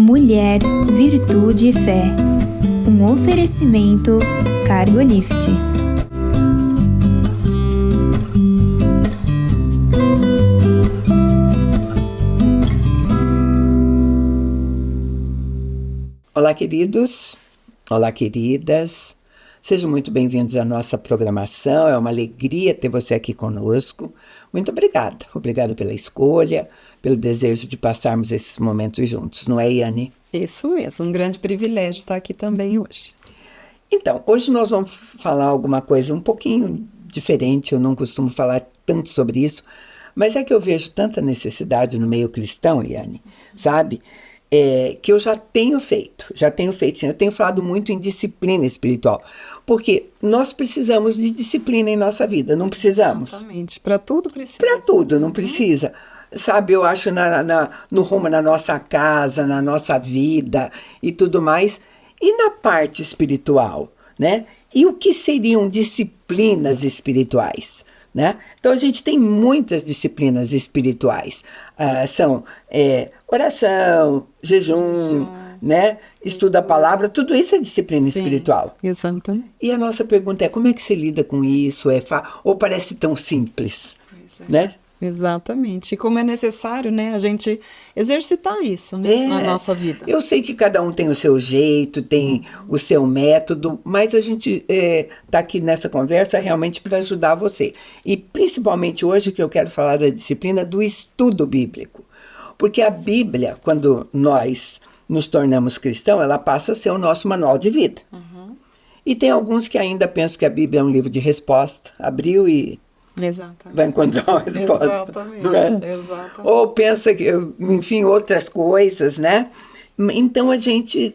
Mulher, Virtude e Fé. Um oferecimento Cargolift. Olá, queridos. Olá, queridas. Sejam muito bem-vindos à nossa programação. É uma alegria ter você aqui conosco. Muito obrigada. Obrigado pela escolha, pelo desejo de passarmos esses momentos juntos. Não é, Yane? Isso mesmo. Um grande privilégio estar aqui também hoje. Então, hoje nós vamos falar alguma coisa um pouquinho diferente. Eu não costumo falar tanto sobre isso, mas é que eu vejo tanta necessidade no meio cristão, Yane, sabe? Que eu já tenho feito sim. Eu tenho falado muito em disciplina espiritual, porque nós precisamos de disciplina em nossa vida, não precisamos? Exatamente, para tudo precisa. Para tudo, não precisa. Sabe, eu acho no rumo na nossa casa, na nossa vida e tudo mais, e na parte espiritual, né? E o que seriam disciplinas espirituais? Né? Então a gente tem muitas disciplinas espirituais, são oração, jejum, né? Estudo da palavra, tudo isso é disciplina espiritual. Exatamente. E a nossa pergunta é, como é que se lida com isso? Ou parece tão simples, né? Exatamente. E como é necessário, né, a gente exercitar isso, né, na nossa vida. Eu sei que cada um tem o seu jeito, tem o seu método, mas a gente está aqui nessa conversa realmente para ajudar você. E principalmente hoje que eu quero falar da disciplina do estudo bíblico. Porque a Bíblia, quando nós nos tornamos cristãos, ela passa a ser o nosso manual de vida. E tem alguns que ainda pensam que a Bíblia é um livro de resposta. Abriu e... Exatamente. vai encontrar uma resposta. Exatamente. Não é? Exatamente. Ou pensa que, enfim, outras coisas, né? Então a gente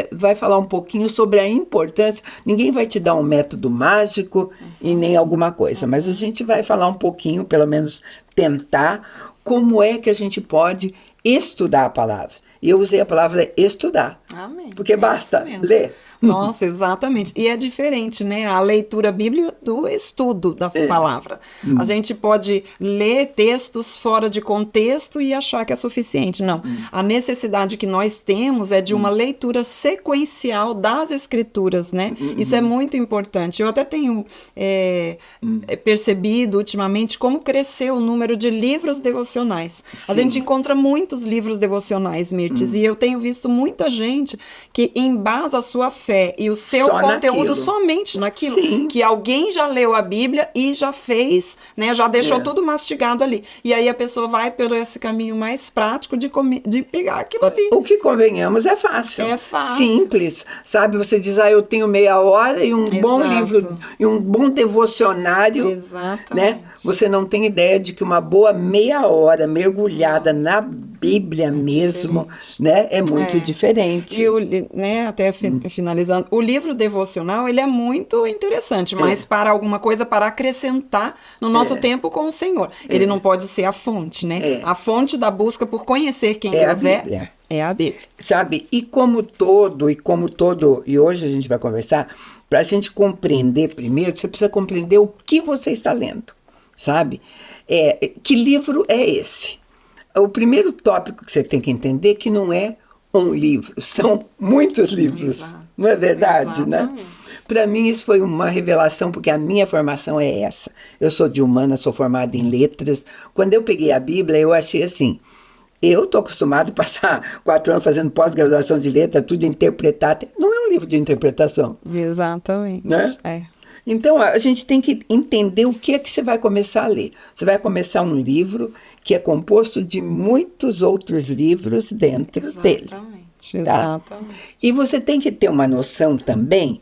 vai falar um pouquinho sobre a importância. Ninguém vai te dar um método mágico e nem alguma coisa, mas a gente vai falar um pouquinho, pelo menos tentar, como é que a gente pode estudar a palavra. E eu usei a palavra estudar. Amém. Porque basta ler. Nossa, exatamente. E é diferente, né? A leitura bíblica do estudo da palavra. A gente pode ler textos fora de contexto e achar que é suficiente. Não. A necessidade que nós temos é de uma leitura sequencial das escrituras, né? Isso é muito importante. Eu até tenho percebido ultimamente como cresceu o número de livros devocionais. A gente encontra muitos livros devocionais, Mirtes, e eu tenho visto muita gente que embasa a sua fé e o seu conteúdo somente naquilo. Sim. Que alguém já leu a Bíblia e já fez, né? Já deixou tudo mastigado ali. E aí a pessoa vai por esse caminho mais prático de pegar aquilo ali. O que convenhamos é fácil. É fácil. Simples. Sabe, você diz, eu tenho meia hora e um bom livro, e um bom devocionário. Exatamente. Né? Você não tem ideia de que uma boa meia hora mergulhada na Bíblia mesmo, né? É muito diferente. E né, até finalizando, o livro devocional, ele é muito interessante, mas para alguma coisa para acrescentar no nosso tempo com o Senhor. Ele não pode ser a fonte, né? A fonte da busca por conhecer quem Deus é a Bíblia. Sabe? E hoje a gente vai conversar, para a gente compreender primeiro, você precisa compreender o que você está lendo, sabe? Que livro é esse? O primeiro tópico que você tem que entender é que não é um livro, são muitos livros. Exato. Não é verdade, Exatamente. Né? Para mim isso foi uma revelação, porque a minha formação é essa. Eu sou de humanas, sou formada em letras. Quando eu peguei a Bíblia, eu achei assim, eu estou acostumado a passar 4 anos fazendo pós-graduação de letra, tudo interpretado. Não é um livro de interpretação. Exatamente. Né? Então, a gente tem que entender o que é que você vai começar a ler. Você vai começar um livro que é composto de muitos outros livros dentro dele. Exatamente. E você tem que ter uma noção também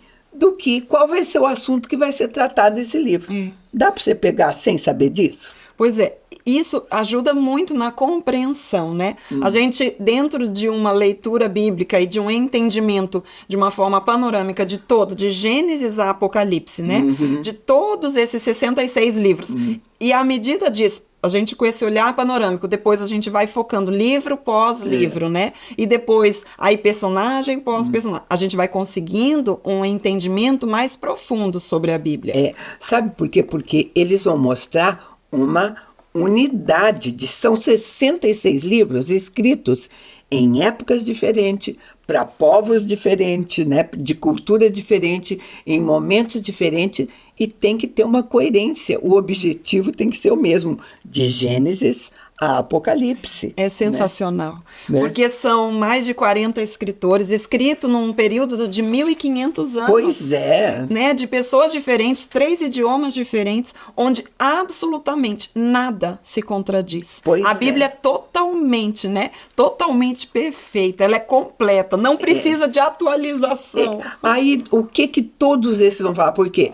qual vai ser o assunto que vai ser tratado nesse livro. Dá para você pegar sem saber disso? Pois é, isso ajuda muito na compreensão, né? A gente, dentro de uma leitura bíblica e de um entendimento de uma forma panorâmica de Gênesis a Apocalipse, né? De todos esses 66 livros. E à medida disso, a gente com esse olhar panorâmico, depois a gente vai focando livro pós livro, né? E depois aí personagem pós personagem. A gente vai conseguindo um entendimento mais profundo sobre a Bíblia. Sabe por quê? Porque eles vão mostrar uma unidade são 66 livros escritos em épocas diferentes, para povos diferentes, né? De cultura diferente, em momentos diferentes, e tem que ter uma coerência. O objetivo tem que ser o mesmo, de Gênesis a Apocalipse. É sensacional, Né? porque são mais de 40 escritores, escrito num período de 1.500 anos. Pois é. Né, de pessoas diferentes, 3 idiomas diferentes, onde absolutamente nada se contradiz. Pois a Bíblia é totalmente, né, totalmente perfeita, ela é completa, não precisa de atualização. Aí, o que todos esses vão falar? Porque,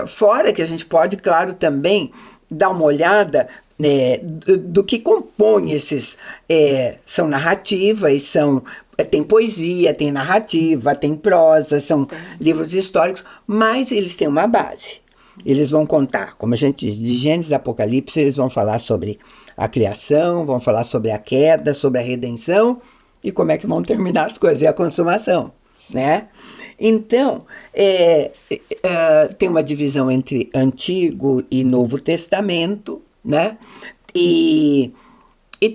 fora que a gente pode, claro, também dar uma olhada do que compõe esses. São narrativas, tem poesia, tem narrativa, tem prosa, são livros históricos, mas eles têm uma base. Eles vão contar, como a gente diz, de Gênesis a Apocalipse, eles vão falar sobre a criação, vão falar sobre a queda, sobre a redenção e como é que vão terminar as coisas, e a consumação, né? Então, tem uma divisão entre Antigo e Novo Testamento, né? E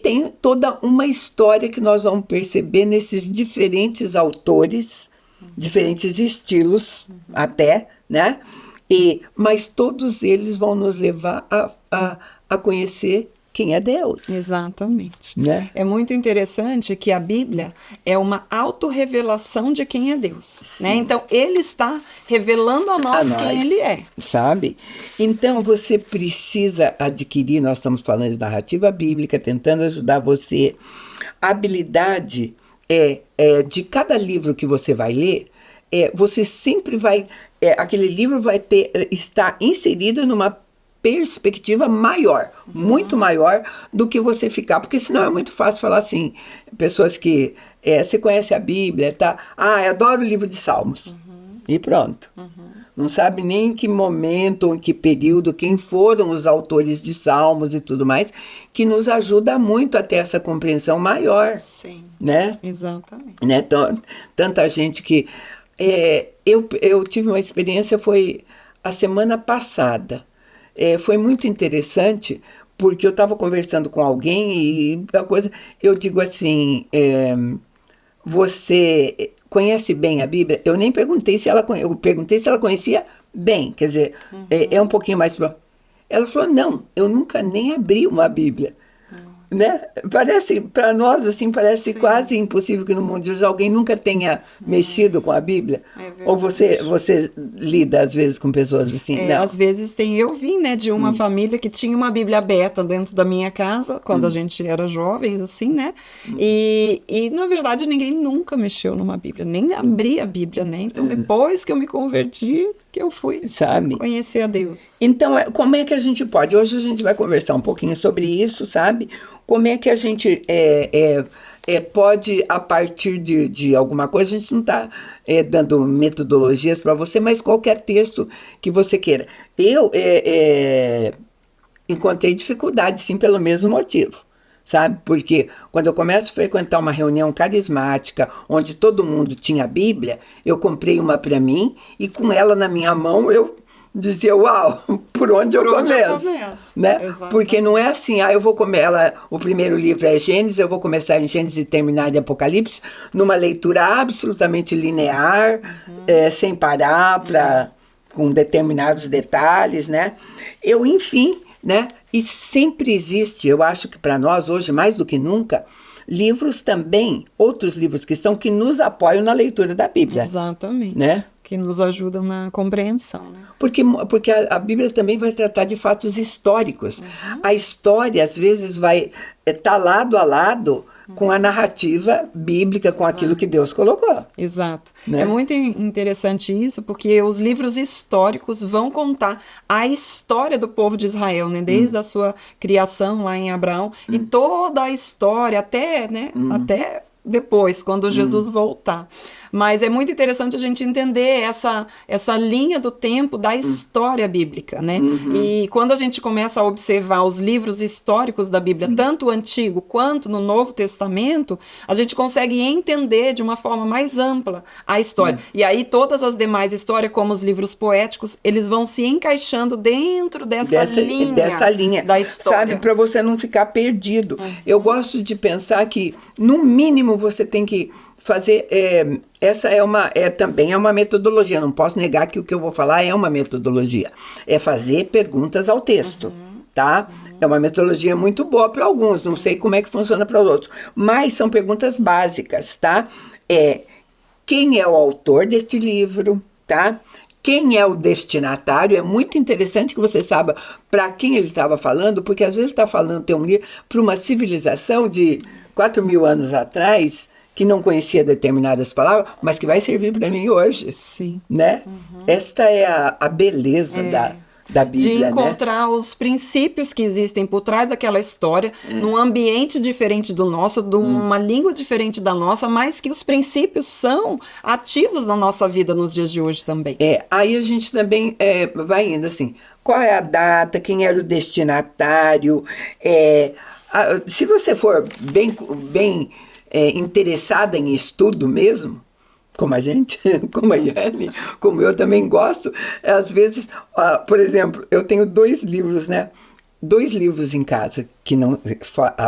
tem toda uma história que nós vamos perceber nesses diferentes autores, diferentes estilos até, né? Mas todos eles vão nos levar a conhecer quem é Deus. Exatamente. Né? É muito interessante que a Bíblia é uma autorrevelação de quem é Deus. Né? Então, ele está revelando a nós quem ele é. Sabe? Então, você precisa adquirir, nós estamos falando de narrativa bíblica, tentando ajudar você. A habilidade de cada livro que você vai ler, você sempre vai... aquele livro vai estar inserido numa perspectiva maior, muito maior do que você ficar, porque senão é muito fácil falar assim, pessoas que você conhece a Bíblia, tá? Eu adoro o livro de Salmos, e pronto. Não sabe nem em que momento, ou em que período, quem foram os autores de Salmos e tudo mais, que nos ajuda muito a ter essa compreensão maior. Sim, né? Exatamente. Né? Tanta gente que... eu tive uma experiência, foi a semana passada. Foi muito interessante, porque eu estava conversando com alguém e a coisa, eu digo assim, você conhece bem a Bíblia? Eu nem perguntei se ela eu perguntei se ela conhecia bem, quer dizer, é um pouquinho mais... Ela falou, não, eu nunca nem abri uma Bíblia. Né? Parece, para nós, assim, parece Sim. quase impossível que no mundo de hoje alguém nunca tenha mexido com a Bíblia. Ou você lida, às vezes, com pessoas assim? Não. Às vezes eu vim, né, de uma família que tinha uma Bíblia aberta dentro da minha casa, quando a gente era jovens, assim, né? E, na verdade, ninguém nunca mexeu numa Bíblia, nem abri a Bíblia, né? Então, depois que eu me converti, que eu fui conhecer a Deus. Então, como é que a gente pode? Hoje a gente vai conversar um pouquinho sobre isso, sabe? Como é que a gente pode, a partir de alguma coisa, a gente não está dando metodologias para você, mas qualquer texto que você queira. Eu encontrei dificuldade, sim, pelo mesmo motivo. Sabe? Porque quando eu começo a frequentar uma reunião carismática, onde todo mundo tinha a Bíblia, eu comprei uma para mim e com ela na minha mão eu dizia, uau, por onde eu começo? Né? Porque não é assim, eu vou comer, o primeiro livro é Gênesis, eu vou começar em Gênesis e terminar em Apocalipse, numa leitura absolutamente linear, sem parar, com determinados detalhes, né? Enfim, né? E sempre existe, eu acho que para nós hoje, mais do que nunca, livros também, outros livros que nos apoiam na leitura da Bíblia. Exatamente. Né? Que nos ajudam na compreensão. Né? Porque a Bíblia também vai tratar de fatos históricos. A história, às vezes, vai estar lado a lado com a narrativa bíblica, com aquilo que Deus colocou. Exato. Né? É muito interessante isso, porque os livros históricos vão contar a história do povo de Israel, né? Desde a sua criação lá em Abraão, e toda a história, até depois, quando Jesus voltar. Mas é muito interessante a gente entender essa linha do tempo da história bíblica, né? E quando a gente começa a observar os livros históricos da Bíblia, tanto o Antigo quanto no Novo Testamento, a gente consegue entender de uma forma mais ampla a história. E aí todas as demais histórias, como os livros poéticos, eles vão se encaixando dentro dessa linha da história. Sabe, para você não ficar perdido. Eu gosto de pensar que, no mínimo, você tem que fazer... essa também é uma metodologia. Não posso negar que o que eu vou falar é uma metodologia. É fazer perguntas ao texto. Tá? É uma metodologia muito boa para alguns, não sei como é que funciona para os outros. Mas são perguntas básicas, tá? Quem é o autor deste livro, tá? Quem é o destinatário? É muito interessante que você saiba para quem ele estava falando, porque às vezes ele está falando, tem um livro, para uma civilização de 4.000 anos atrás, que não conhecia determinadas palavras, mas que vai servir para mim hoje. Sim. Né? Esta é a beleza da Bíblia, de encontrar os princípios que existem por trás daquela história, num ambiente diferente do nosso, de uma língua diferente da nossa, mas que os princípios são ativos na nossa vida nos dias de hoje também. Aí a gente também vai indo assim, qual é a data, quem era o destinatário, se você for bem interessada em estudo mesmo, como a gente, como a Yane, como eu também gosto, às vezes, por exemplo, eu tenho 2 livros, né? 2 livros em casa, que não,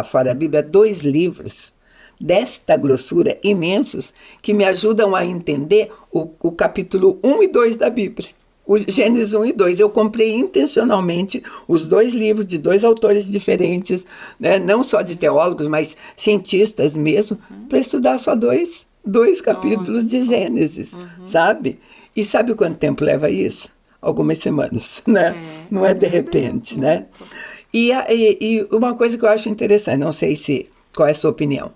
fora a Bíblia, 2 livros desta grossura, imensos, que me ajudam a entender o capítulo 1 e 2 da Bíblia. O Gênesis 1 e 2. Eu comprei intencionalmente os 2 livros de 2 autores diferentes, né? Não só de teólogos, mas cientistas mesmo, para estudar só dois capítulos de Gênesis, sabe? E sabe quanto tempo leva isso? Algumas semanas, né? Não é de repente, né? E uma coisa que eu acho interessante, não sei qual é a sua opinião.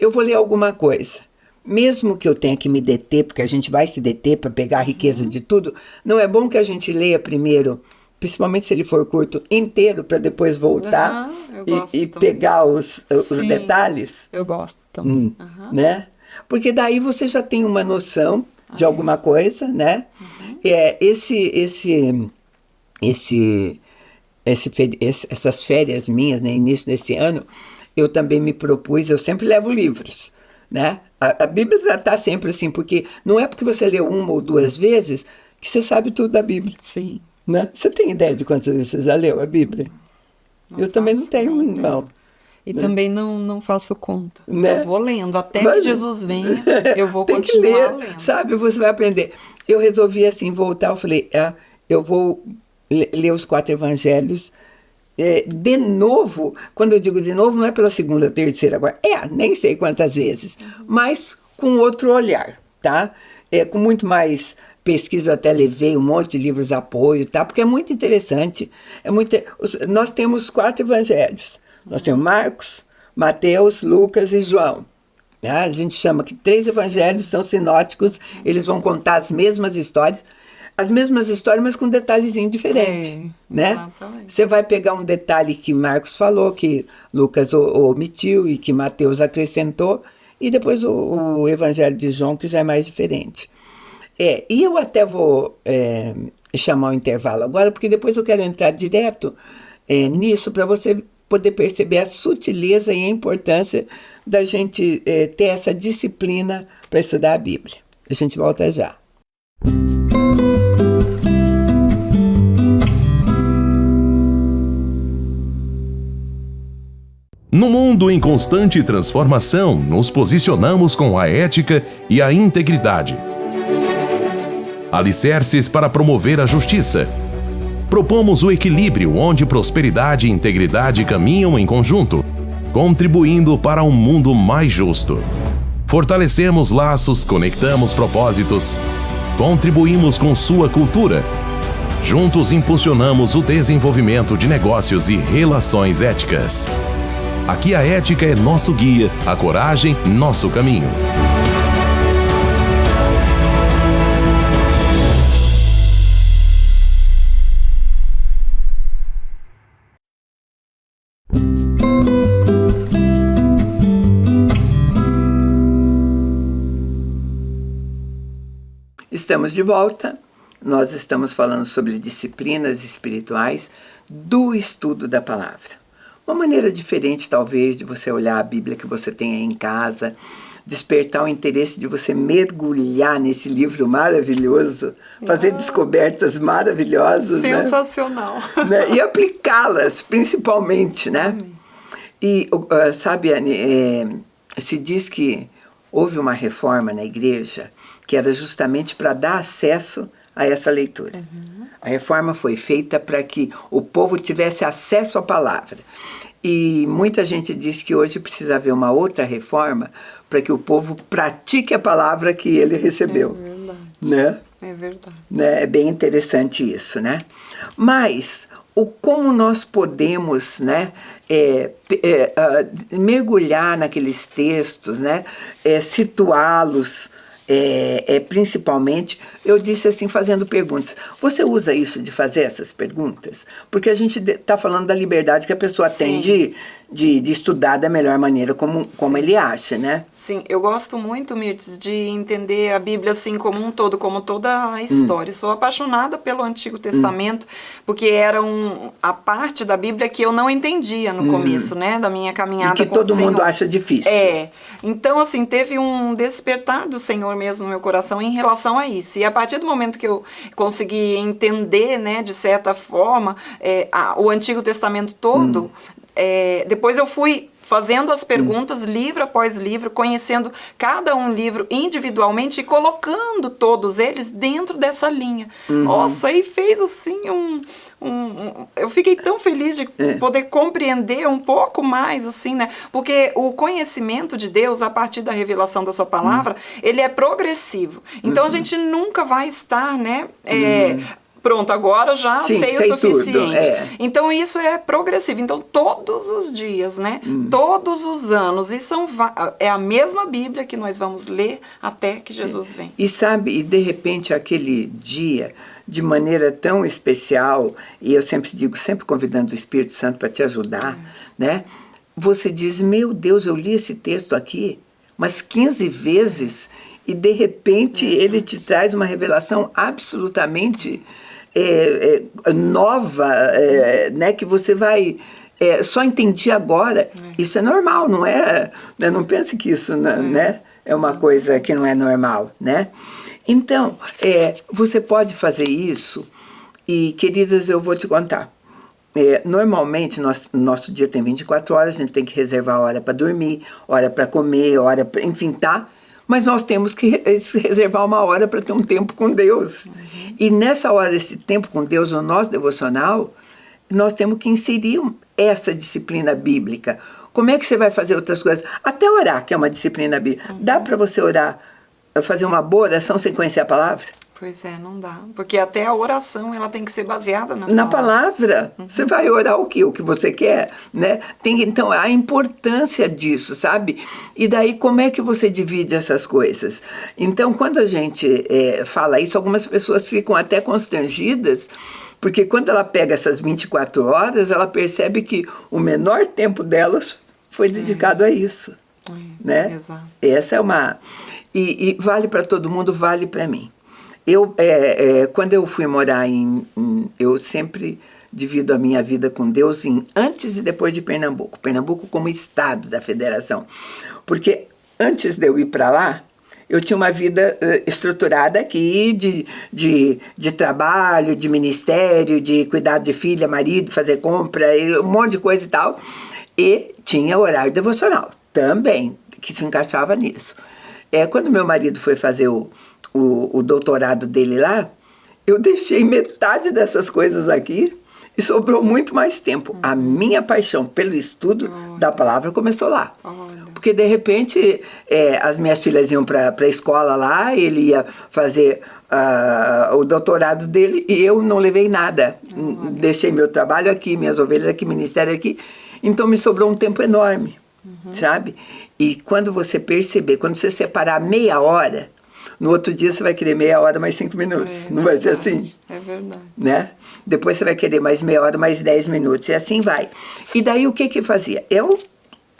Eu vou ler alguma coisa, mesmo que eu tenha que me deter, porque a gente vai se deter para pegar a riqueza de tudo, não é bom que a gente leia primeiro, principalmente se ele for curto, inteiro, para depois voltar e pegar os detalhes? Eu gosto também. Né? Porque daí você já tem uma noção de alguma coisa, né? Essas férias minhas, né, início desse ano, eu também me propus, eu sempre levo livros, né? A Bíblia está sempre assim, porque não é porque você leu 1 ou 2 vezes que você sabe tudo da Bíblia. Sim. Né? Você tem ideia de quantas vezes você já leu a Bíblia? Eu também não tenho, não. E também não faço conta. Né? Eu vou lendo, até que Jesus venha, eu vou continuar lendo. Sabe, você vai aprender. Eu resolvi assim, voltar, eu falei, eu vou ler os 4 evangelhos de novo. Quando eu digo de novo, não é pela segunda, terceira, agora. Nem sei quantas vezes, mas com outro olhar, tá? Com muito mais pesquisa, eu até levei um monte de livros de apoio, tá? Porque é muito interessante. Nós temos 4 evangelhos. Nós temos Marcos, Mateus, Lucas e João. Né? A gente chama que 3 evangelhos são sinóticos, eles vão contar as mesmas histórias, mas com um detalhezinho diferente. Né? Exatamente. Você vai pegar um detalhe que Marcos falou, que Lucas omitiu e que Mateus acrescentou, e depois o evangelho de João, que já é mais diferente. E eu até vou chamar o intervalo agora, porque depois eu quero entrar direto nisso para você poder perceber a sutileza e a importância da gente ter essa disciplina para estudar a Bíblia. A gente volta já. No mundo em constante transformação, nos posicionamos com a ética e a integridade. Alicerces para promover a justiça. Propomos o equilíbrio onde prosperidade e integridade caminham em conjunto, contribuindo para um mundo mais justo. Fortalecemos laços, conectamos propósitos, contribuímos com sua cultura. Juntos impulsionamos o desenvolvimento de negócios e relações éticas. Aqui a ética é nosso guia, a coragem, nosso caminho. Estamos de volta. Nós estamos falando sobre disciplinas espirituais do estudo da palavra. Uma maneira diferente, talvez, de você olhar a Bíblia que você tem aí em casa, despertar o interesse de você mergulhar nesse livro maravilhoso, fazer descobertas maravilhosas. Sensacional. Né? E aplicá-las, principalmente, né? E, sabe, Anne, se diz que houve uma reforma na igreja que era justamente para dar acesso a essa leitura. A reforma foi feita para que o povo tivesse acesso à palavra. E muita gente diz que hoje precisa haver uma outra reforma para que o povo pratique a palavra que ele recebeu. É verdade. Né? É verdade. Né? É bem interessante isso, né? Mas como nós podemos, né, mergulhar naqueles textos, né, situá-los, principalmente, eu disse assim, fazendo perguntas. Você usa isso de fazer essas perguntas? Porque a gente está falando da liberdade que a pessoa Sim. tem de estudar da melhor maneira como ele acha, né? Sim, eu gosto muito, Mirtes, de entender a Bíblia assim como um todo, como toda a história. Sou apaixonada pelo Antigo Testamento, porque era a parte da Bíblia que eu não entendia no começo, né, da minha caminhada E que com o todo Senhor. mundo acha difícil. Então, assim, teve um despertar do Senhor mesmo no meu coração em relação a isso. E a partir do momento que eu consegui entender, né, de certa forma, o Antigo Testamento todo, depois eu fui fazendo as perguntas livro após livro, conhecendo cada um livro individualmente e colocando todos eles dentro dessa linha. Nossa, e fez assim eu fiquei tão feliz de poder compreender um pouco mais, assim, né? Porque o conhecimento de Deus, a partir da revelação da sua palavra, ele é progressivo. Então, a gente nunca vai estar, né? Pronto, agora já sei o suficiente. Então, isso é progressivo. Então, todos os dias, né? Todos os anos. E é a mesma Bíblia que nós vamos ler até que Jesus vem. E sabe, e de repente, aquele dia, de maneira tão especial, e eu sempre digo, sempre convidando o Espírito Santo para te ajudar, né? Você diz, meu Deus, eu li esse texto aqui umas 15 vezes, e de repente ele te traz uma revelação absolutamente nova, né, que você vai só entendi agora. Isso é normal, não é? Não pense que isso né, é uma coisa que não é normal, né? Então, você pode fazer isso e, queridas, eu vou te contar. Normalmente, nosso dia tem 24 horas, a gente tem que reservar hora para dormir, hora para comer, hora para... Enfim, tá? Mas nós temos que reservar uma hora para ter um tempo com Deus. E nessa hora, esse tempo com Deus, no nosso devocional, nós temos que inserir essa disciplina bíblica. Como é que você vai fazer outras coisas? Até orar, que é uma disciplina bíblica. Dá para você orar, fazer uma boa oração sem conhecer a palavra? Pois não dá. Porque até a oração, ela tem que ser baseada na palavra. Você vai orar o quê? O que você quer, né? Então, a importância disso, sabe? E daí, como é que você divide essas coisas? Então, quando a gente fala isso, algumas pessoas ficam até constrangidas, porque quando ela pega essas 24 horas, ela percebe que o menor tempo delas foi dedicado a isso, né? Exato. Essa é uma... E vale para todo mundo, vale para mim. Quando eu fui morar eu sempre divido a minha vida com Deus em antes e depois de Pernambuco. Pernambuco como estado da federação. Porque antes de eu ir para lá, eu tinha uma vida estruturada aqui de trabalho, de ministério, de cuidado de filha, marido, fazer compra, um monte de coisa e tal. E tinha horário devocional também, que se encaixava nisso. Quando meu marido foi fazer o doutorado dele lá, eu deixei metade dessas coisas aqui e sobrou muito mais tempo. A minha paixão pelo estudo da palavra começou lá. Porque, de repente, as minhas filhas iam para a escola lá, ele ia fazer o doutorado dele e eu não levei nada. Deixei meu trabalho aqui, minhas ovelhas aqui, ministério aqui. Então, me sobrou um tempo enorme, sabe? E quando você perceber, quando você separar meia hora, no outro dia você vai querer meia hora mais 5 minutos. Não vai ser assim? É verdade. Né? Depois você vai querer mais meia hora, mais 10 minutos. E assim vai. E daí o que fazia? Eu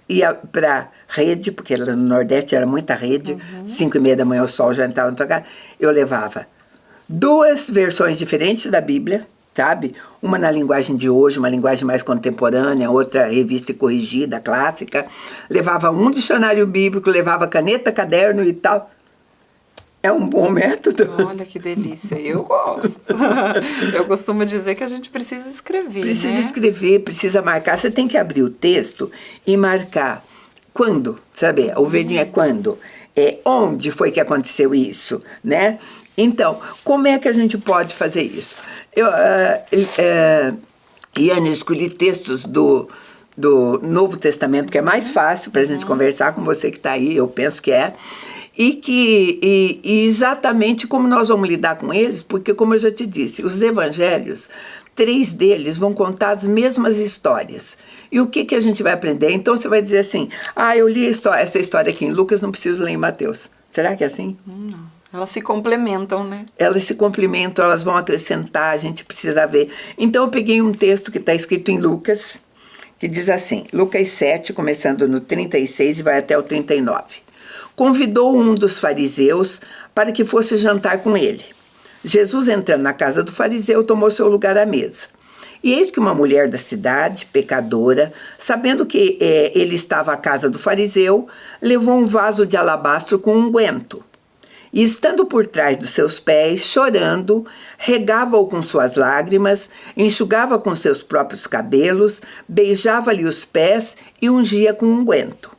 ia para rede, porque no Nordeste era muita rede, 5:30 da manhã o sol já entrava no tua casa. Eu levava 2 versões diferentes da Bíblia, sabe? Uma na linguagem de hoje, uma linguagem mais contemporânea, outra revista corrigida, clássica. Levava um dicionário bíblico, levava caneta, caderno e tal. É um bom método. Olha que delícia, eu gosto. Eu costumo dizer que a gente precisa escrever, Precisa né? escrever, precisa marcar. Você tem que abrir o texto e marcar quando, sabe? O verdinho é quando. Onde foi que aconteceu isso, né? Então, como é que a gente pode fazer isso? Iane, eu escolhi textos do Novo Testamento, que é mais fácil para a gente conversar com você que está aí, eu penso que é. E exatamente como nós vamos lidar com eles, porque, como eu já te disse, os evangelhos, 3 deles vão contar as mesmas histórias. E o que a gente vai aprender? Então você vai dizer assim, eu li essa história aqui em Lucas, não preciso ler em Mateus. Será que é assim? Não. Elas se complementam, né? Elas se complementam, elas vão acrescentar, a gente precisa ver. Então eu peguei um texto que está escrito em Lucas, que diz assim, Lucas 7, começando no 36 e vai até o 39. Convidou um dos fariseus para que fosse jantar com ele. Jesus, entrando na casa do fariseu, tomou seu lugar à mesa. E eis que uma mulher da cidade, pecadora, sabendo que ele estava à casa do fariseu, levou um vaso de alabastro com unguento. E estando por trás dos seus pés, chorando, regava-o com suas lágrimas, enxugava com seus próprios cabelos, beijava-lhe os pés e ungia com unguento.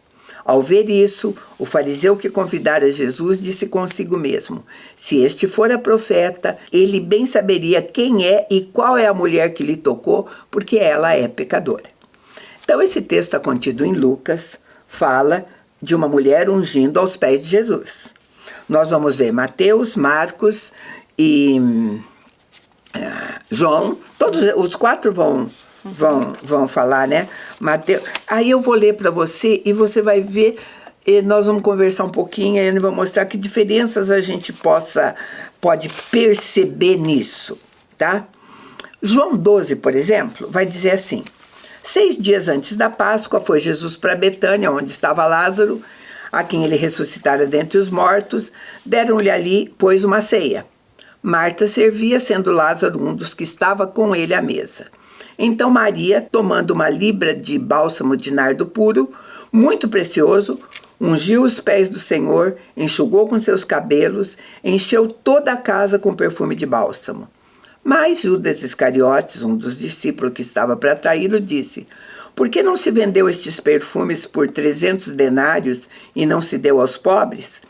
Ao ver isso, o fariseu que convidara Jesus disse consigo mesmo, se este fora profeta, ele bem saberia quem é e qual é a mulher que lhe tocou, porque ela é pecadora. Então esse texto está contido em Lucas, fala de uma mulher ungindo aos pés de Jesus. Nós vamos ver Mateus, Marcos e João, todos os 4 vão falar, né? Mateus. Aí eu vou ler para você e você vai ver, nós vamos conversar um pouquinho, e vou mostrar que diferenças a gente pode perceber nisso, tá? João 12, por exemplo, vai dizer assim, 6 dias antes da Páscoa foi Jesus para Betânia, onde estava Lázaro, a quem ele ressuscitara dentre os mortos, deram-lhe ali, pois, uma ceia. Marta servia, sendo Lázaro um dos que estava com ele à mesa. Então Maria, tomando uma libra de bálsamo de nardo puro, muito precioso, ungiu os pés do Senhor, enxugou com seus cabelos, encheu toda a casa com perfume de bálsamo. Mas Judas Iscariotes, um dos discípulos que estava para traí-lo, disse, por que não se vendeu estes perfumes por 300 denários e não se deu aos pobres?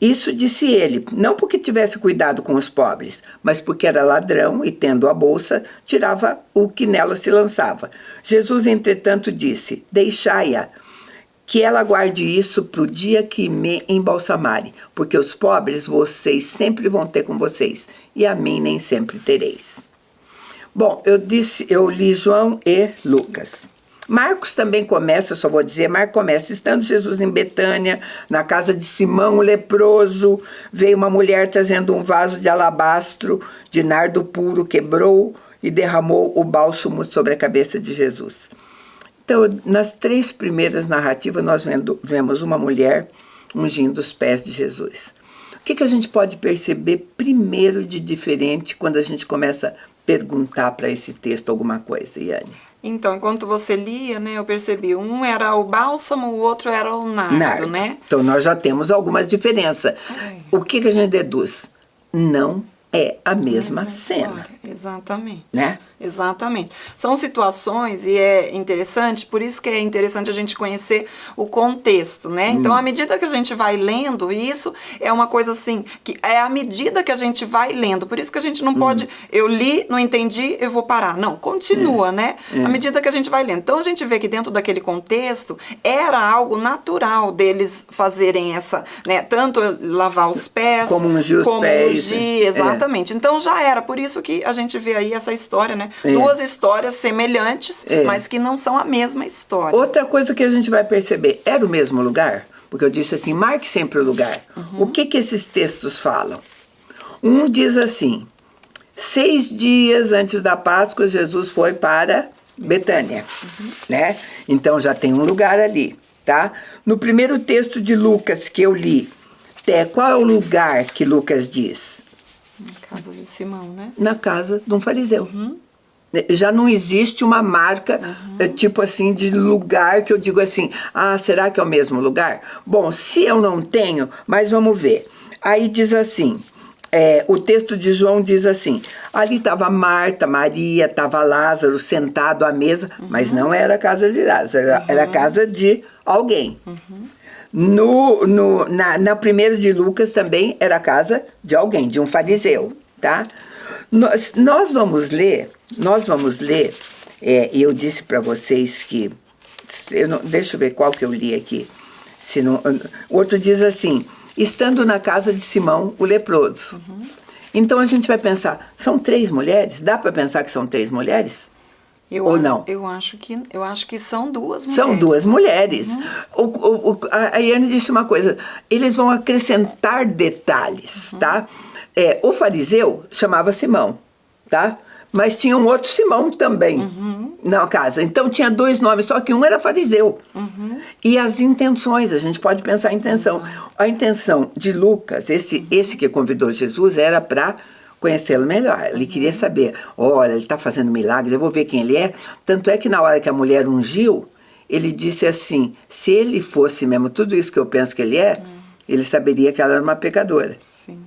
Isso disse ele, não porque tivesse cuidado com os pobres, mas porque era ladrão e, tendo a bolsa, tirava o que nela se lançava. Jesus, entretanto, disse, deixai-a, que ela guarde isso para o dia que me embalsamarem, porque os pobres vocês sempre vão ter com vocês, e a mim nem sempre tereis. Bom, eu li João e Lucas. Marcos também começa, só vou dizer, Marcos começa, estando Jesus em Betânia, na casa de Simão o leproso, veio uma mulher trazendo um vaso de alabastro, de nardo puro, quebrou e derramou o bálsamo sobre a cabeça de Jesus. Então, nas 3 primeiras narrativas, nós vemos uma mulher ungindo os pés de Jesus. O que a gente pode perceber primeiro de diferente quando a gente começa a perguntar para esse texto alguma coisa, Iane? Então, enquanto você lia, né, eu percebi, um era o bálsamo, o outro era o nardo, né? Então, nós já temos algumas diferenças. O que a gente deduz? Não é a mesma cena. História. Exatamente. Né? Exatamente. São situações, e é interessante, por isso que é interessante a gente conhecer o contexto, né? Então, à medida que a gente vai lendo, isso é uma coisa assim, que é à medida que a gente vai lendo, por isso que a gente não pode, eu li, não entendi, eu vou parar. Não, continua, né? À medida que a gente vai lendo. Então, a gente vê que dentro daquele contexto, era algo natural deles fazerem essa, né? Tanto lavar os pés, como ungir os pés. Exatamente. Então, já era, por isso que a gente vê aí essa história, né? 2 histórias semelhantes, mas que não são a mesma história. Outra coisa que a gente vai perceber, era o mesmo lugar? Porque eu disse assim, marque sempre o lugar. O que esses textos falam? Um diz assim, 6 dias antes da Páscoa, Jesus foi para Betânia, né? Então já tem um lugar ali, tá? No primeiro texto de Lucas que eu li, qual é o lugar que Lucas diz? Na casa de Simão, né? Na casa de um fariseu. Já não existe uma marca, tipo assim, de lugar que eu digo assim, será que é o mesmo lugar? Bom, se eu não tenho, mas vamos ver. Aí diz assim, o texto de João diz assim, ali estava Marta, Maria, estava Lázaro sentado à mesa, mas não era a casa de Lázaro, era a casa de alguém. Na primeira de Lucas também era a casa de alguém, de um fariseu, tá? Nós vamos ler, eu disse para vocês que, deixa eu ver qual que eu li aqui, o outro diz assim, estando na casa de Simão, o leproso. Então a gente vai pensar, são 3 mulheres? Dá para pensar que são 3 mulheres? Ou não? Eu acho que são 2 mulheres. São 2 mulheres. A Iane disse uma coisa, eles vão acrescentar detalhes, tá? O fariseu chamava Simão, tá? Mas tinha um outro Simão também na casa. Então tinha 2 nomes, só que um era fariseu. E as intenções, a gente pode pensar em intenção. A intenção de Lucas, esse que convidou Jesus, era para conhecê-lo melhor. Ele queria saber, olha, ele está fazendo milagres, eu vou ver quem ele é. Tanto é que na hora que a mulher ungiu, ele disse assim, se ele fosse mesmo tudo isso que eu penso que ele é, ele saberia que ela era uma pecadora. Sim.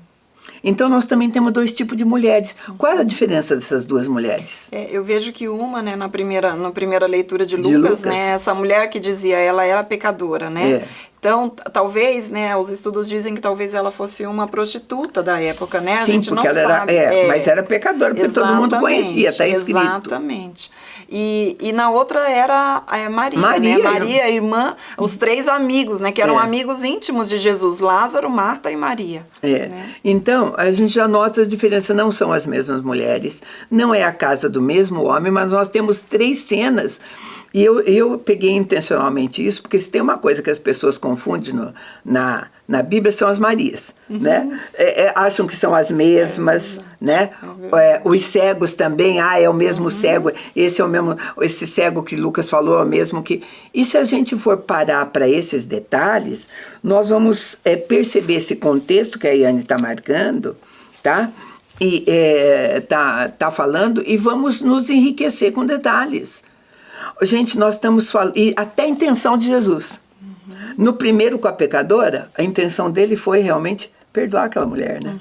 Então nós também temos 2 tipos de mulheres. Qual é a diferença dessas 2 mulheres? Eu vejo que uma, né, na primeira leitura de Lucas, né, essa mulher que dizia, ela era pecadora, né? Então, talvez, né, os estudos dizem que talvez ela fosse uma prostituta da época, né? A gente não sabe. Mas era pecadora, porque todo mundo conhecia, está escrito. Exatamente. E na outra era Maria, né? Maria, irmã, os 3 amigos, né? Que eram amigos íntimos de Jesus, Lázaro, Marta e Maria. Né? Então, a gente já nota a diferença, não são as mesmas mulheres, não é a casa do mesmo homem, mas nós temos 3 cenas. E eu peguei intencionalmente isso, porque se tem uma coisa que as pessoas confundem na Bíblia, são as Marias, né? Acham que são as mesmas, né? Os cegos também, é o mesmo cego, esse cego que Lucas falou é o mesmo que... E se a gente for parar para esses detalhes, nós vamos perceber esse contexto que a Iane está marcando, tá? E tá falando, e vamos nos enriquecer com detalhes. Gente, nós estamos falando, e até a intenção de Jesus. No primeiro com a pecadora, a intenção dele foi realmente perdoar aquela mulher, né?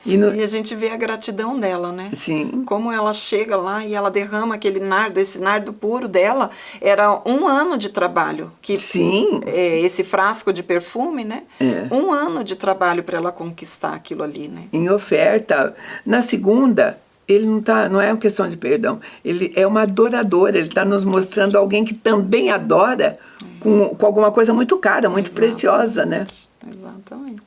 E a gente vê a gratidão dela, né? Sim. Como ela chega lá e ela derrama aquele nardo, esse nardo puro dela, era 1 ano de trabalho. Sim. Esse frasco de perfume, né? 1 ano de trabalho para ela conquistar aquilo ali, né? Em oferta. Na segunda... Ele não é uma questão de perdão, ele é uma adoradora, ele está nos mostrando alguém que também adora com alguma coisa muito cara, muito preciosa, né? Exatamente.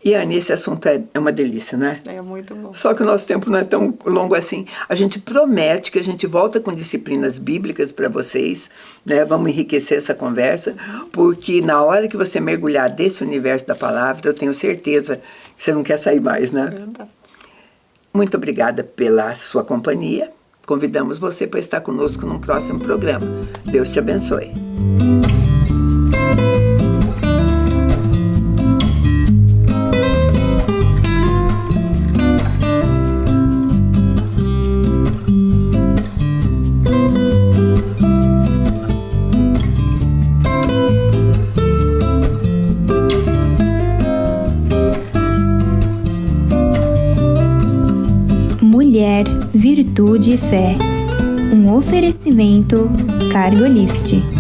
E Anne, esse assunto é uma delícia, não é? É muito bom. Só que o nosso tempo não é tão longo assim. A gente promete que a gente volta com disciplinas bíblicas para vocês, né? Vamos enriquecer essa conversa, porque na hora que você mergulhar desse universo da palavra, eu tenho certeza que você não quer sair mais, né? Verdade. Muito obrigada pela sua companhia. Convidamos você para estar conosco num próximo programa. Deus te abençoe. Mulher, Virtude e Fé. Um oferecimento Cargolift.